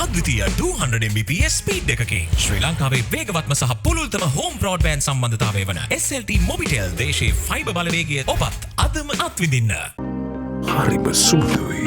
අද්විතීය 200 Mbps speed එකකින් ශ්‍රී ලංකාවේ වේගවත්ම සහ පුළුල්තම හෝම් බ්‍රෝඩ්බෑන්ඩ් සම්බන්ධතාවය වන SLT මොබිටෙල් දේශීය ෆයිබර් බලවේගය ඔබත් අදම අත්විඳින්න. හරිම සුදුයි.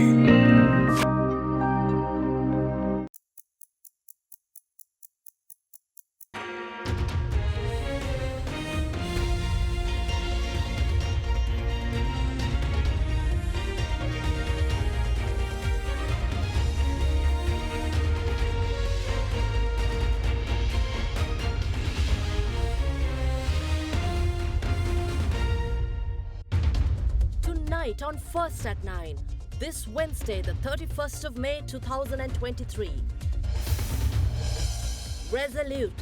Tonight on First at 9, this Wednesday, the 31st of May 2023. Resolute,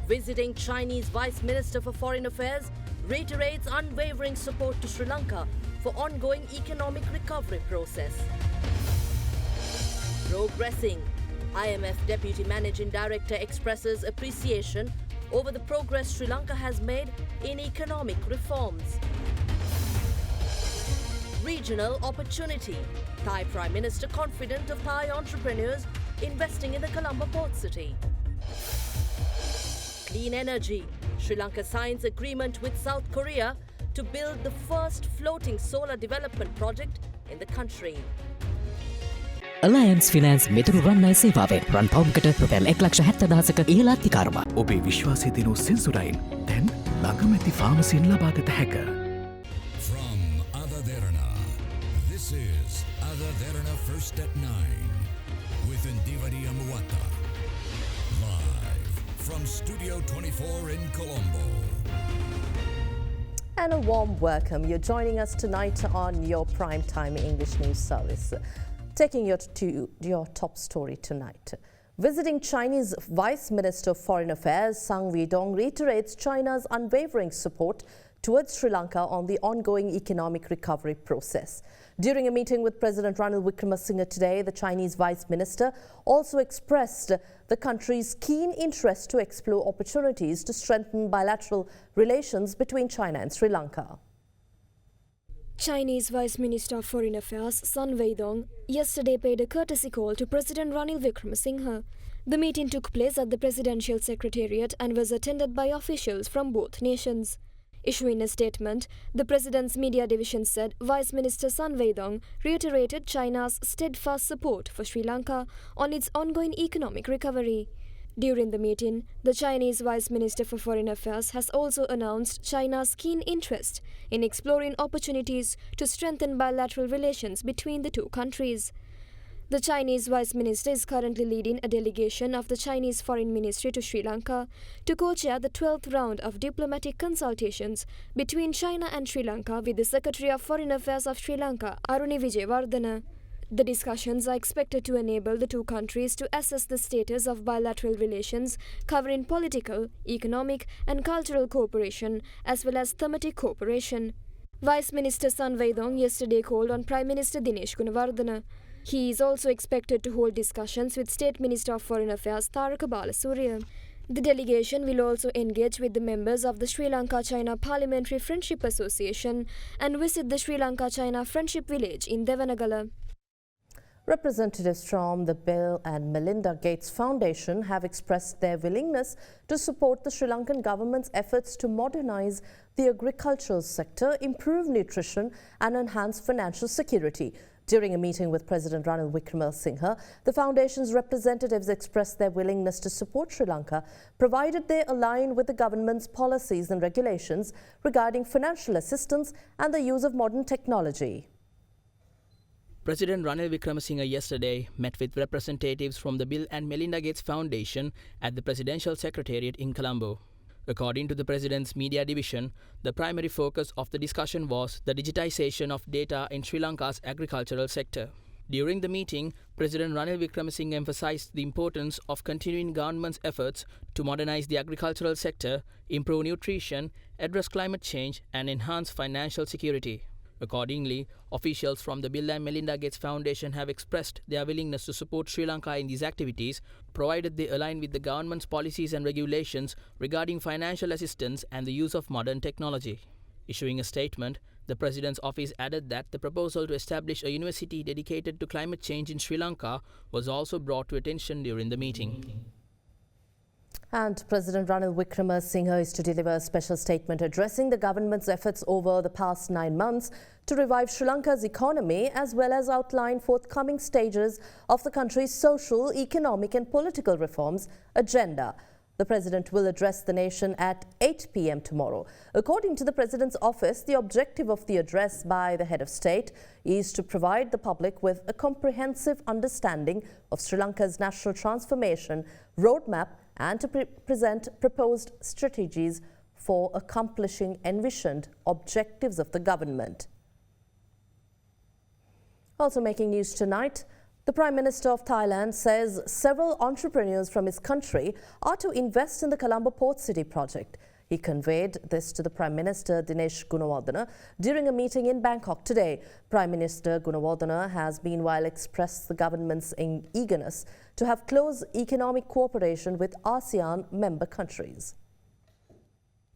visiting Chinese Vice Minister for Foreign Affairs, reiterates unwavering support to Sri Lanka for ongoing economic recovery process. Progressing, IMF Deputy Managing Director expresses appreciation over the progress Sri Lanka has made in economic reforms. Regional opportunity. Thai Prime Minister confident of Thai entrepreneurs investing in the Colombo port city. Clean energy. Sri Lanka signs agreement with South Korea to build the first floating solar development project in the country. Alliance Finance මෙතුරු රන්නයි සේවාවෙන් රන් පවුම්කට රුපියල් 1,70,000ක ඉහළ අතිකාරම. ඔබේ විශ්වාසය දෙනු සෙන්සුරයින් දැන් ළඟම ඇති ෆාමසියෙන් ලබාගත හැක. From AdaDerana, this is AdaDerana First at 9 with Indivari Amuata. Live from Studio 24 in Colombo. And a warm welcome. You're joining us tonight on your primetime English news service. Taking you to your top story tonight. Visiting Chinese Vice Minister of Foreign Affairs, Sang Weidong, reiterates China's unwavering support towards Sri Lanka on the ongoing economic recovery process. During a meeting with President Ranil Wickremesinghe today, the Chinese Vice Minister also expressed the country's keen interest to explore opportunities to strengthen bilateral relations between China and Sri Lanka. Chinese Vice Minister of Foreign Affairs Sun Weidong yesterday paid a courtesy call to President Ranil Wickremesinghe. The meeting took place at the Presidential Secretariat and was attended by officials from both nations. Issuing a statement, the President's Media Division said Vice Minister Sun Weidong reiterated China's steadfast support for Sri Lanka on its ongoing economic recovery. During the meeting, the Chinese Vice Minister for Foreign Affairs has also announced China's keen interest in exploring opportunities to strengthen bilateral relations between the two countries. The Chinese Vice Minister is currently leading a delegation of the Chinese Foreign Ministry to Sri Lanka to co-chair the 12th round of diplomatic consultations between China and Sri Lanka with the Secretary of Foreign Affairs of Sri Lanka, Aruni Vijayawardena. The discussions are expected to enable the two countries to assess the status of bilateral relations covering political, economic and cultural cooperation as well as thematic cooperation. Vice Minister Sun Weidong yesterday called on Prime Minister Dinesh Gunawardena. He is also expected to hold discussions with State Minister of Foreign Affairs Tharaka Balasuriya. The delegation will also engage with the members of the Sri Lanka-China Parliamentary Friendship Association and visit the Sri Lanka-China Friendship Village in Devanagala. Representatives from the Bill and Melinda Gates Foundation have expressed their willingness to support the Sri Lankan government's efforts to modernize the agricultural sector, improve nutrition and enhance financial security. During a meeting with President Ranil Wickremesinghe, the foundation's representatives expressed their willingness to support Sri Lanka, provided they align with the government's policies and regulations regarding financial assistance and the use of modern technology. President Ranil Wickremesinghe yesterday met with representatives from the Bill and Melinda Gates Foundation at the Presidential Secretariat in Colombo. According to the President's Media Division, the primary focus of the discussion was the digitization of data in Sri Lanka's agricultural sector. During the meeting, President Ranil Wickremesinghe emphasized the importance of continuing government's efforts to modernize the agricultural sector, improve nutrition, address climate change, and enhance financial security. Accordingly, officials from the Bill and Melinda Gates Foundation have expressed their willingness to support Sri Lanka in these activities, provided they align with the government's policies and regulations regarding financial assistance and the use of modern technology. Issuing a statement, The President's office added that the proposal to establish a university dedicated to climate change in Sri Lanka was also brought to attention during the meeting. And President Ranil Wickremesinghe is to deliver a special statement addressing the government's efforts over the past 9 months to revive Sri Lanka's economy, as well as outline forthcoming stages of the country's social, economic and political reforms agenda. The President will address the nation at 8 p.m. tomorrow. According to the President's office, the objective of the address by the head of state is to provide the public with a comprehensive understanding of Sri Lanka's national transformation roadmap and to present proposed strategies for accomplishing envisioned objectives of the government. Also making news tonight, the Prime Minister of Thailand says several entrepreneurs from his country are to invest in the Colombo Port City project. He conveyed this to the Prime Minister Dinesh Gunawardena during a meeting in Bangkok today. Prime Minister Gunawardena has meanwhile expressed the government's eagerness to have close economic cooperation with ASEAN member countries.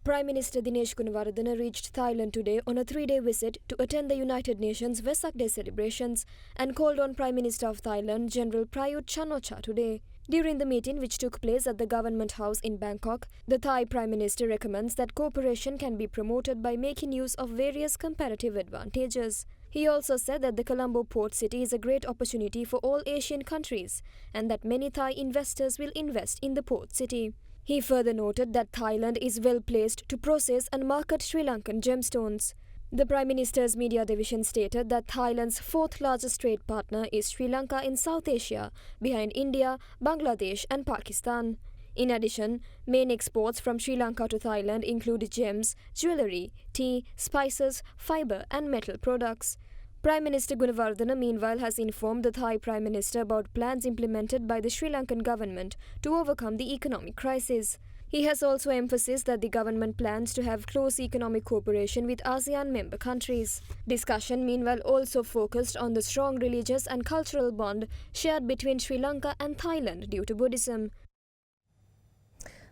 Prime Minister Dinesh Gunawardena reached Thailand today on a 3-day visit to attend the United Nations Vesak Day celebrations and called on Prime Minister of Thailand General Prayut Chan-o-cha today. During the meeting, which took place at the Government House in Bangkok, the Thai Prime Minister recommends that cooperation can be promoted by making use of various comparative advantages. He also said that the Colombo Port City is a great opportunity for all Asian countries and that many Thai investors will invest in the port city. He further noted that Thailand is well placed to process and market Sri Lankan gemstones. The Prime Minister's media division stated that Thailand's fourth largest trade partner is Sri Lanka in South Asia, behind India, Bangladesh and Pakistan. In addition, main exports from Sri Lanka to Thailand include gems, jewellery, tea, spices, fibre and metal products. Prime Minister Gunawardena meanwhile has informed the Thai Prime Minister about plans implemented by the Sri Lankan government to overcome the economic crisis. He has also emphasized that the government plans to have close economic cooperation with ASEAN member countries. Discussion meanwhile also focused on the strong religious and cultural bond shared between Sri Lanka and Thailand due to Buddhism.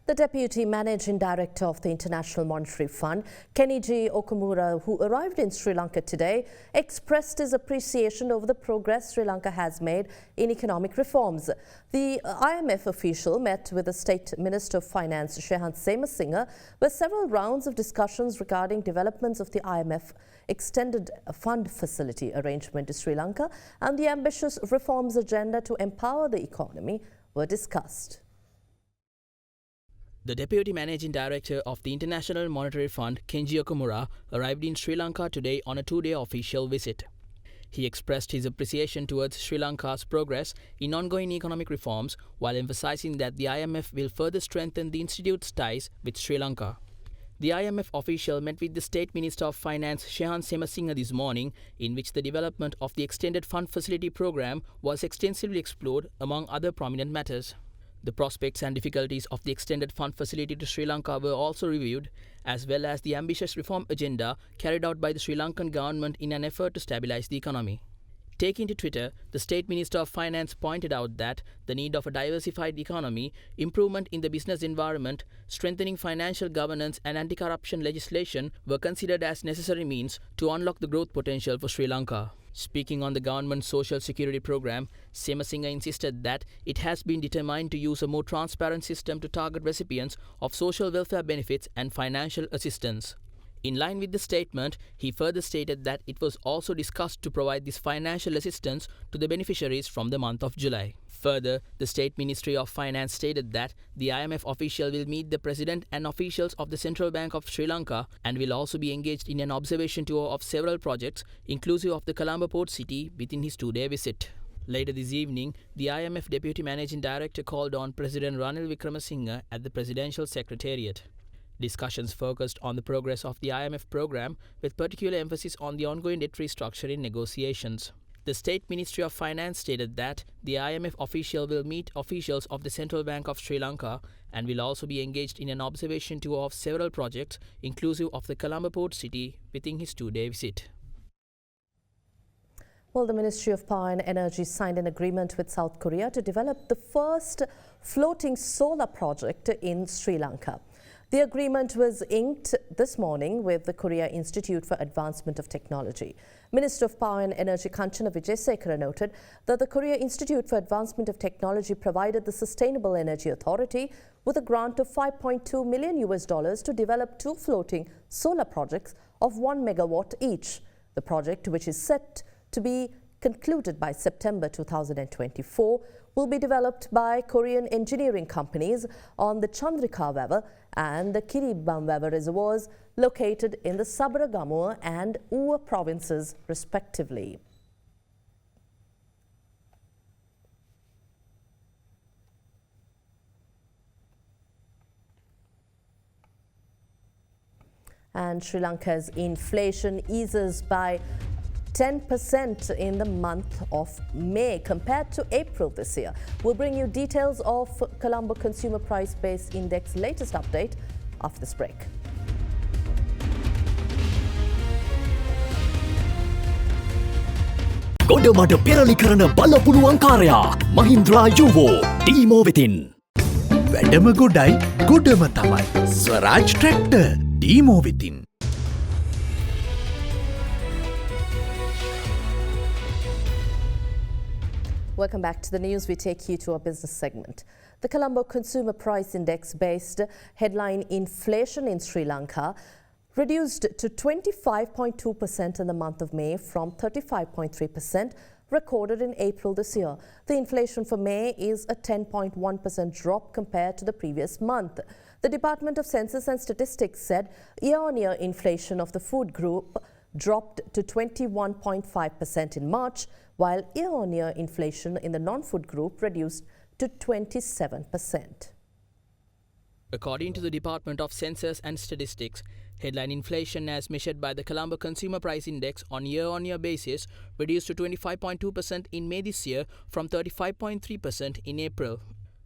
The Deputy Managing Director of the International Monetary Fund, Kenichi Okamura, who arrived in Sri Lanka today, expressed his appreciation over the progress Sri Lanka has made in economic reforms. The IMF official met with the State Minister of Finance, Shehan Semasinga, with several rounds of discussions regarding developments of the IMF extended fund facility arrangement to Sri Lanka and the ambitious reforms agenda to empower the economy were discussed. The Deputy Managing Director of the International Monetary Fund, Kenji Okamura, arrived in Sri Lanka today on a 2-day official visit. He expressed his appreciation towards Sri Lanka's progress in ongoing economic reforms while emphasizing that the IMF will further strengthen the institute's ties with Sri Lanka. The IMF official met with the State Minister of Finance, Shehan Semasinga, this morning, in which the development of the Extended Fund Facility program was extensively explored, among other prominent matters. The prospects and difficulties of the extended fund facility to Sri Lanka were also reviewed, as well as the ambitious reform agenda carried out by the Sri Lankan government in an effort to stabilize the economy. Taking to Twitter, the State Minister of Finance pointed out that the need of a diversified economy, improvement in the business environment, strengthening financial governance and anti-corruption legislation were considered as necessary means to unlock the growth potential for Sri Lanka. Speaking on the government's social security program, Semasinga insisted that it has been determined to use a more transparent system to target recipients of social welfare benefits and financial assistance. In line with the statement, he further stated that it was also discussed to provide this financial assistance to the beneficiaries from the month of July. Further, the State Ministry of Finance stated that the IMF official will meet the President and officials of the Central Bank of Sri Lanka and will also be engaged in an observation tour of several projects, inclusive of the Colombo Port City, within his 2-day visit. Later this evening, the IMF Deputy Managing Director called on President Ranil Wickremesinghe at the Presidential Secretariat. Discussions focused on the progress of the IMF program, with particular emphasis on the ongoing debt restructuring negotiations. The State Ministry of Finance stated that the IMF official will meet officials of the Central Bank of Sri Lanka and will also be engaged in an observation tour of several projects, inclusive of the Colombo Port City, within his 2-day visit. Well, the Ministry of Power and Energy signed an agreement with South Korea to develop the first floating solar project in Sri Lanka. The agreement was inked this morning with the Korea Institute for Advancement of Technology. Minister of Power and Energy Kanchana Wijesekara noted that the Korea Institute for Advancement of Technology provided the Sustainable Energy Authority with a grant of $5.2 million to develop 2 floating solar projects of 1 megawatt each. The project, which is set to be concluded by September 2024, will be developed by Korean engineering companies on the Chandrika River and the Kiribam River reservoirs located in the Sabaragamuwa and Uwa provinces respectively. And Sri Lanka's inflation eases by 10% in the month of May compared to April this year. We'll bring you details of Colombo Consumer Price Based Index latest update after this break. ගොඩමඩ පෙරලි කරන බලපුළුවන් කාරයා මහින්ද්‍රා යුවෝ ටීමෝ වෙතින්. වැඩම ගොඩයි ගොඩම තමයි. ස්වරාජ් tractor ටීමෝ වෙතින්. Welcome back to the news. We take you to our business segment. The Colombo Consumer Price Index based headline inflation in Sri Lanka reduced to 25.2% in the month of May from 35.3% recorded in April this year. The inflation for May is a 10.1% drop compared to the previous month. The Department of Census and Statistics said year-on-year inflation of the food group dropped to 21.5% in March, while year-on-year inflation in the non-food group reduced to 27%. According to the Department of Census and Statistics, headline inflation as measured by the Colombo Consumer Price Index on year-on-year basis reduced to 25.2% in May this year from 35.3% in April.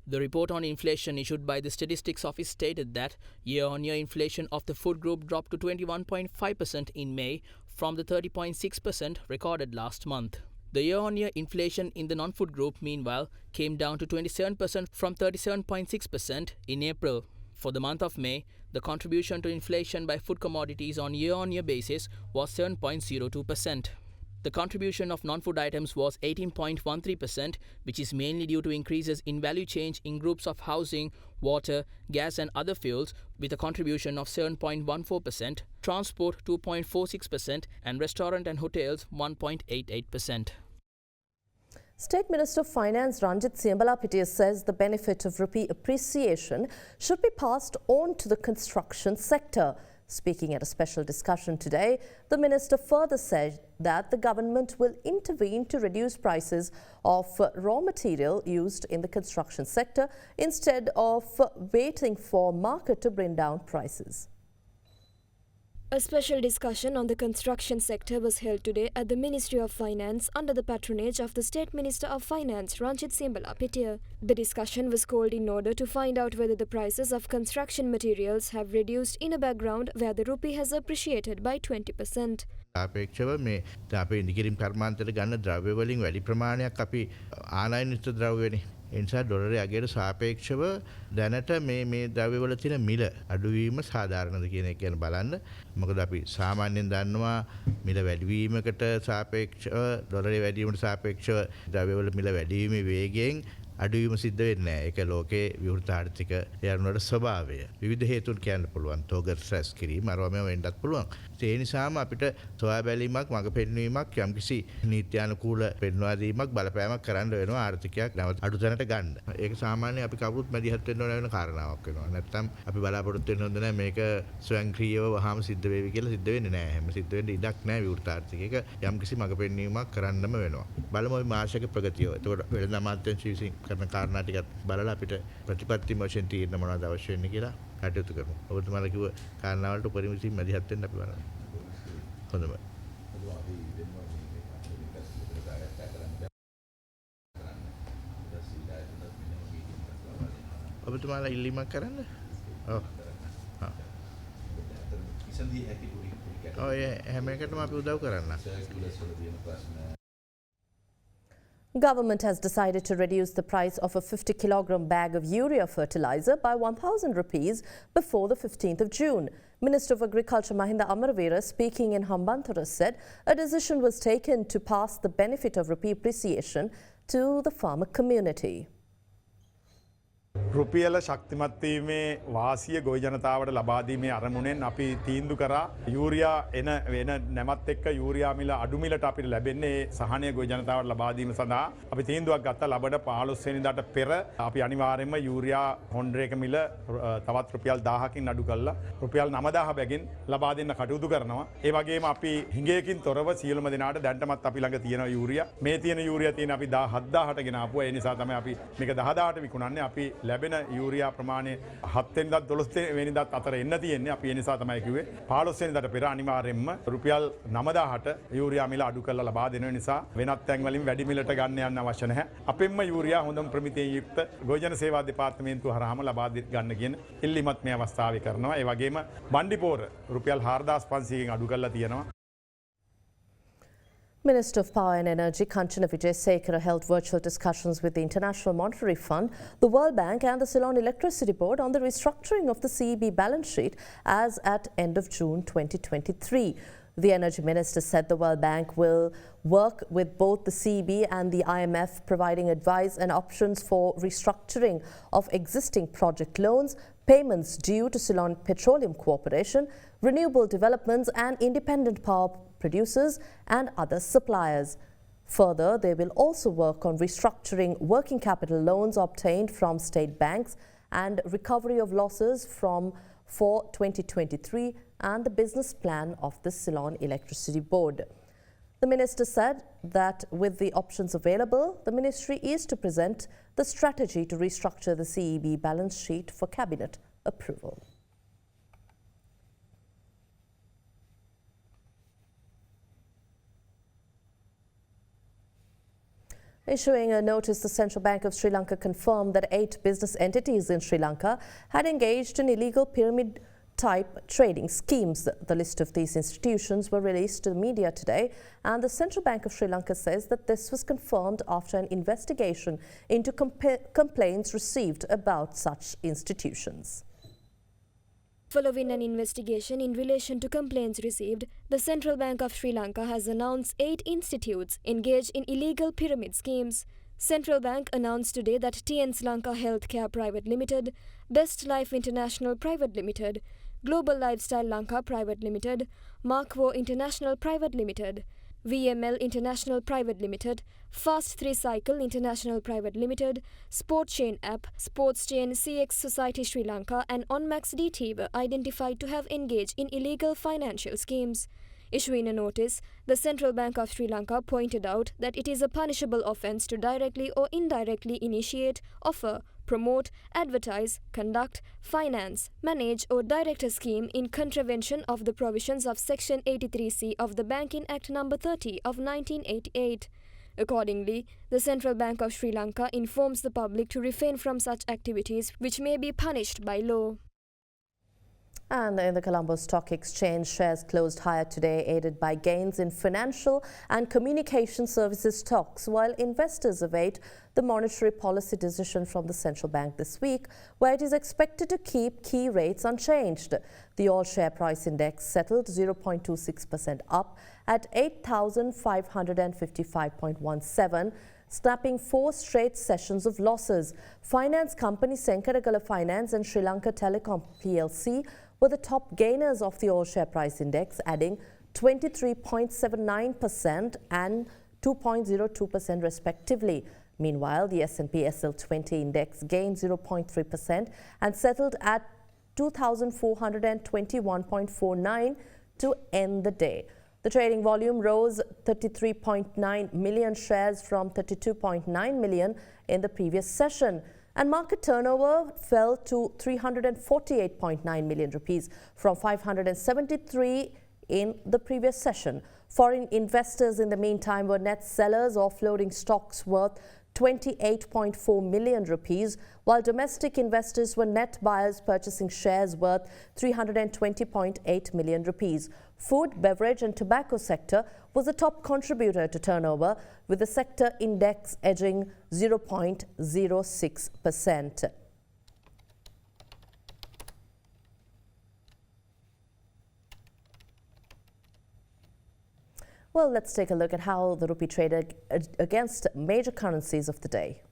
The report on inflation issued by the Statistics Office stated that year-on-year inflation of the food group dropped to 21.5% in May from the 30.6% recorded last month. The year-on-year inflation in the non-food group, meanwhile, came down to 27% from 37.6% in April. For the month of May, the contribution to inflation by food commodities on year-on-year basis was 7.02%. The contribution of non-food items was 18.13%, which is mainly due to increases in value change in groups of housing, water, gas and other fuels with a contribution of 7.14%, transport 2.46% and restaurant and hotels 1.88%. State Minister of Finance Ranjit Siambalapitiya says the benefit of rupee appreciation should be passed on to the construction sector. Speaking at a special discussion today, the minister further said that the government will intervene to reduce prices of raw material used in the construction sector instead of waiting for market to bring down prices. A special discussion on the construction sector was held today at the Ministry of Finance under the patronage of the State Minister of Finance Ranjit Siambalapitiya. The discussion was called in order to find out whether the prices of construction materials have reduced in a background where the rupee has appreciated by 20%. අපේක්ෂව මේ අපේ ඉදිකිරීම් කර්මාන්තයට ගන්න ද්‍රව්‍ය වලින් වැඩි ප්‍රමාණයක් අපි ආනයනිත ද්‍රව්‍යනේ. ඒ නිසා ඩොලරේ අගයට සාපේක්ෂව දැනට මේ ද්‍රව්‍ය වල තියෙන මිල අඩුවීම සාධාරණද කියන එක ගැන බලන්න. මොකද අපි සාමාන්‍යයෙන් දන්නවා මිල වැඩිවීමකට සාපේක්ෂව ඩොලරේ වැඩිවීමට සාපේක්ෂව ද්‍රව්‍ය වල මිල වැඩිවීමේ වේගයෙන් අඩුවීම සිද්ධ වෙන්නේ නැහැ. ඒක ලෝකයේ විවෘත ආර්ථික යනුවට ස්වභාවය. විවිධ හේතුන් කියන්න පුළුවන්. තෝගර් ස්ට්‍රෙස් කිරීම අරවම වෙන්නත් පුළුවන්. ඒ නිසාම අපිට සොයා බැලීමක් මඟ පෙන්වීමක් යම්කිසි නීත්‍යානුකූල පෙන්වා දීමක් බලපෑමක් කරන්න වෙනවා ආර්ථිකයක් නැවත අඩු තැනට ගන්න. ඒක සාමාන්‍යයෙන් අපි කවුරුත් මැදිහත් වෙන්න ඕන වෙන කාරණාවක් වෙනවා. නැත්තම් අපි බලාපොරොත්තු වෙන්න හොඳ නැහැ මේක ස්වයංක්‍රීයව වහාම සිද්ධ වෙවි කියලා සිද්ධ වෙන්නේ නැහැ. හැම සිද්ධ වෙන්න ඉඩක් නැහැ විවෘත ආර්ථිකයක. යම්කිසි මඟ පෙන්වීමක් කරන්නම වෙනවා. බලමු අපි මාර්ෂක ප්‍රගතිය. එතකොට වෙළඳ අමාත්‍යාංශය විසින් කරන කාරණා ටිකත් බලලා අපිට ප්‍රතිපත්ති වශයෙන් තීරණ මොනවද අවශ්‍ය වෙන්නේ කියලා කටයුතු කරමු. ඔබතුමාලා කිව්ව කාරණා වලට උපරිම විසින් මැදිහත් වෙන්න අපි බලමු. හොඳයි. ඔබතුමාලා ඉල්ලීමක් කරන්න. ඔව්. ඔය හැම එකටම අපි උදව් කරන්න. Government has decided to reduce the price of a 50 kilogram bag of urea fertilizer by 1,000 rupees before the 15th of June. Minister of Agriculture Melinda speaking in Hambantota said a decision was taken to pass the benefit of rupee appreciation to the farmer community. රුපියල ශක්තිමත් වීමේ වාසිය ගොවි ජනතාවට ලබා දීමේ අරමුණෙන් අපි තීන්දුව කරා යූරියා එන වෙන නැමත් එක්ක යූරියා මිල අඩු මිලට අපිට ලැබෙන්නේ සහනය ගොවි ජනතාවට ලබා දීම සඳහා අපි තීන්දුවක් ගත්තා ලබන 15 වෙනිදාට පෙර අපි අනිවාර්යයෙන්ම යූරියා හොන්ඩරේක මිල තවත් රුපියල් 1000කින් අඩු කරලා රුපියල් 9000 බැගින් ලබා දෙන්න කටයුතු කරනවා. ඒ වගේම අපි හිඟයකින් තොරව සියලුම දෙනාට දැන්ටමත් අපි ළඟ තියෙන යූරියා මේ තියෙන යූරියා තියෙන අපි 17000ට ගෙන ආපුවා. ඒ නිසා තමයි අපි මේක 10000ට විකුණන්නේ. අපි ලැබෙන යූරියා ප්‍රමාණය 7 වෙනිදාත් 12 වෙනිදාත් අතර එන්න තියෙන්නේ. අපි ඒ නිසා තමයි කිව්වේ 15 වෙනිදාට පෙර අනිවාර්යයෙන්ම රුපියල් 9000ට යූරියා මිල අඩු කරලා ලබා දෙන නිසා වෙනත් තැන් වලින් වැඩි මිලට ගන්න යන්න අවශ්‍ය නැහැ. අපෙන්ම යූරියා හොඳම ප්‍රමිතියෙන් යුක්ත ගොවිජන සේවා දෙපාර්තමේන්තුව හරහාම ලබා ගන්න කියන ඉල්ලීමත් මේ අවස්ථාවේ කරනවා. ඒ වගේම බණ්ඩිපෝර රුපියල් 4500කින් අඩු කරලා තියෙනවා. Minister of Power and Energy Kanchana Vijayasekara held virtual discussions with the International Monetary Fund, the World Bank and the Ceylon Electricity Board on the restructuring of the CEB balance sheet as at end of June 2023. The Energy Minister said the World Bank will work with both the CEB and the IMF, providing advice and options for restructuring of existing project loans, payments due to Ceylon Petroleum Corporation, renewable developments and independent power producers and other suppliers. Further, they will also work on restructuring working capital loans obtained from state banks and recovery of losses for 2023 and the business plan of the Ceylon Electricity Board. The minister said that with the options available, the ministry is to present the strategy to restructure the CEB balance sheet for cabinet approval. Issuing a notice, the Central Bank of Sri Lanka confirmed that 8 business entities in Sri Lanka had engaged in illegal pyramid-type trading schemes. The list of these institutions were released to the media today, and the Central Bank of Sri Lanka says that this was confirmed after an investigation into complaints received about such institutions. Following an investigation in relation to complaints received, the Central Bank of Sri Lanka has announced 8 institutes engaged in illegal pyramid schemes. Central Bank announced today that TN Lanka Healthcare Private Limited, Best Life International Private Limited, Global Lifestyle Lanka Private Limited, Markwo International Private Limited, VML International Private Limited, Fast 3 Cycle International Private Limited, Sport Chain App, Sports Chain CX Society Sri Lanka and Onmax DT were identified to have engaged in illegal financial schemes. Issuing a notice, the Central Bank of Sri Lanka pointed out that it is a punishable offence to directly or indirectly initiate, offer, promote, advertise, conduct, finance, manage or direct a scheme in contravention of the provisions of Section 83C of the Banking Act No. 30 of 1988. Accordingly, the Central Bank of Sri Lanka informs the public to refrain from such activities which may be punished by law. And in the Colombo Stock Exchange, shares closed higher today, aided by gains in financial and communication services stocks, while investors await the monetary policy decision from the central bank this week, where it is expected to keep key rates unchanged. The all-share price index settled 0.26% up at 8,555.17, snapping 4 straight sessions of losses. Finance company Senkaragala Finance and Sri Lanka Telecom PLC were the top gainers of the all-share price index, adding 23.79% and 2.02% respectively. Meanwhile, the S&P SL20 index gained 0.3% and settled at 2,421.49 to end the day. The trading volume rose 33.9 million shares from 32.9 million in the previous session, and market turnover fell to 348.9 million rupees from 573 in the previous session. Foreign investors in the meantime were net sellers, offloading stocks worth 28.4 million rupees, while domestic investors were net buyers purchasing shares worth 320.8 million rupees. Food, beverage and tobacco sector was the top contributor to turnover, with the sector index edging 0.06%. Well, let's take a look at how the rupee traded against major currencies of the day.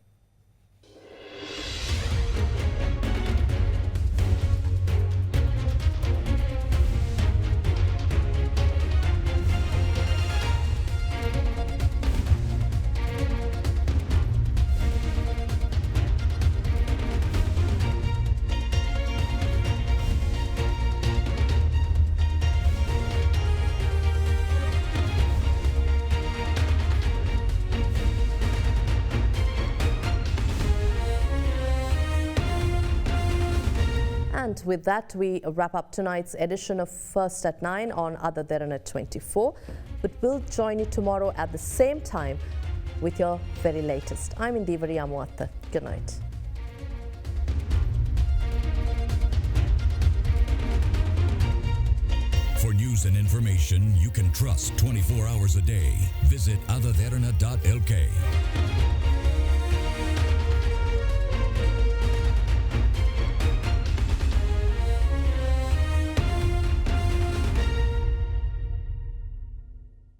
And with that, we wrap up tonight's edition of First at 9 on AdaDerana 24. But we'll join you tomorrow at the same time with your very latest. I'm Derana English. Good night. For news and information you can trust 24 hours a day, visit AdaDerana.lk.